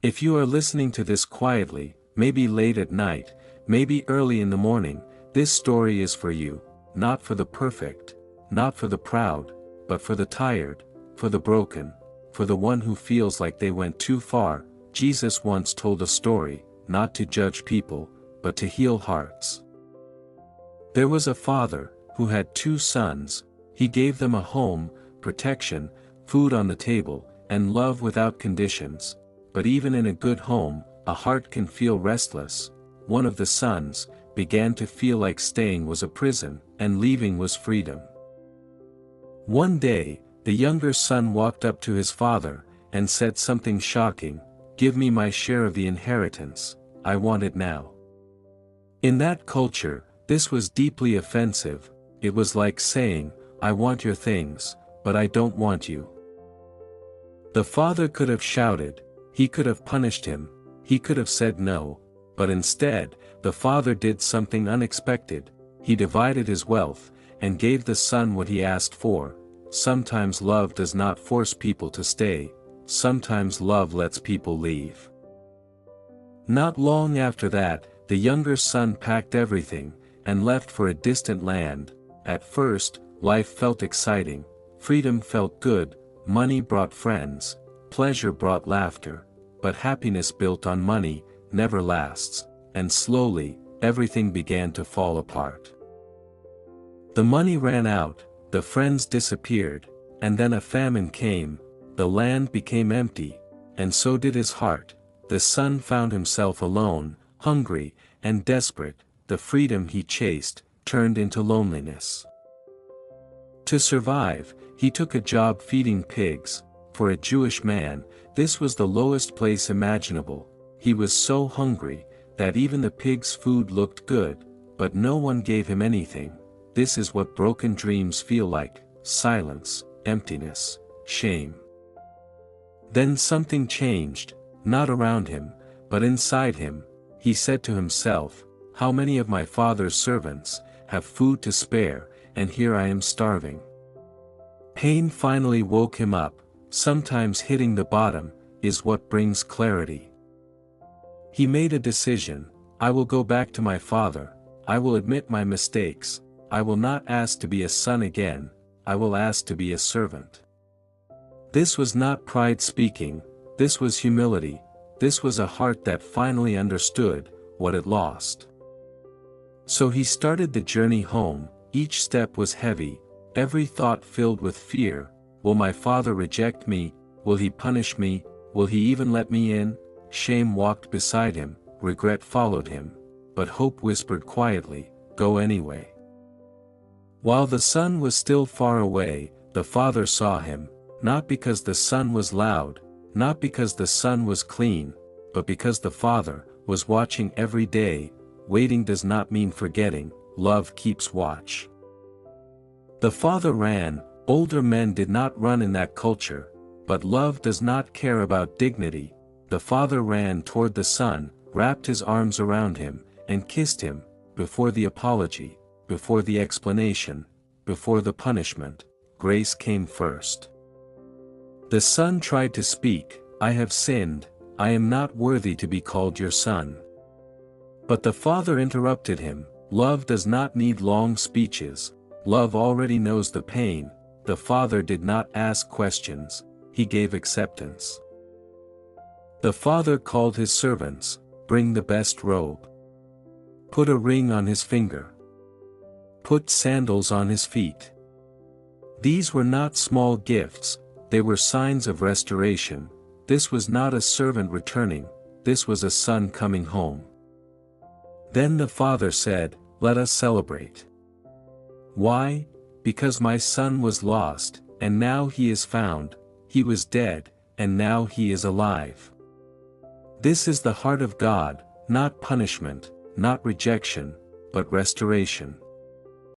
If you are listening to this quietly, maybe late at night, maybe early in the morning, this story is for you, not for the perfect, not for the proud, but for the tired, for the broken, for the one who feels like they went too far. Jesus once told a story, not to judge people, but to heal hearts. There was a father, who had 2 sons. He gave them a home, protection, food on the table, and love without conditions. But even in a good home, a heart can feel restless. One of the sons began to feel like staying was a prison, and leaving was freedom. One day, the younger son walked up to his father, and said something shocking, "Give me my share of the inheritance, I want it now." In that culture, this was deeply offensive. It was like saying, "I want your things, but I don't want you." The father could have shouted, he could have punished him, he could have said no, but instead, the father did something unexpected. He divided his wealth, and gave the son what he asked for. Sometimes love does not force people to stay, sometimes love lets people leave. Not long after that, the younger son packed everything, and left for a distant land. At first, life felt exciting, freedom felt good, money brought friends, pleasure brought laughter, but happiness built on money never lasts, and slowly, everything began to fall apart. The money ran out, the friends disappeared, and then a famine came, the land became empty, and so did his heart. The son found himself alone, hungry, and desperate. The freedom he chased turned into loneliness. To survive, he took a job feeding pigs. For a Jewish man, this was the lowest place imaginable. He was so hungry that even the pigs' food looked good, but no one gave him anything. This is what broken dreams feel like: silence, emptiness, shame. Then something changed, not around him, but inside him. He said to himself, "How many of my father's servants have food to spare, and here I am starving?" Pain finally woke him up. Sometimes hitting the bottom is what brings clarity. He made a decision: I will go back to my father, I will admit my mistakes, I will not ask to be a son again, I will ask to be a servant. This was not pride speaking, this was humility, this was a heart that finally understood what it lost. So he started the journey home. Each step was heavy, every thought filled with fear. Will my father reject me? Will he punish me? Will he even let me in? Shame walked beside him, regret followed him, but hope whispered quietly, "Go anyway." While the son was still far away, the father saw him, not because the son was loud, not because the son was clean, but because the father was watching every day. Waiting does not mean forgetting, love keeps watch. The father ran. Older men did not run in that culture, but love does not care about dignity. The father ran toward the son, wrapped his arms around him, and kissed him, before the apology, before the explanation, before the punishment. Grace came first. The son tried to speak, "I have sinned, I am not worthy to be called your son." But the father interrupted him. Love does not need long speeches, love already knows the pain. The father did not ask questions, he gave acceptance. The father called his servants, "Bring the best robe. Put a ring on his finger. Put sandals on his feet." These were not small gifts, they were signs of restoration. This was not a servant returning, this was a son coming home. Then the father said, "Let us celebrate." Why? Because my son was lost, and now he is found, he was dead, and now he is alive. This is the heart of God, not punishment, not rejection, but restoration.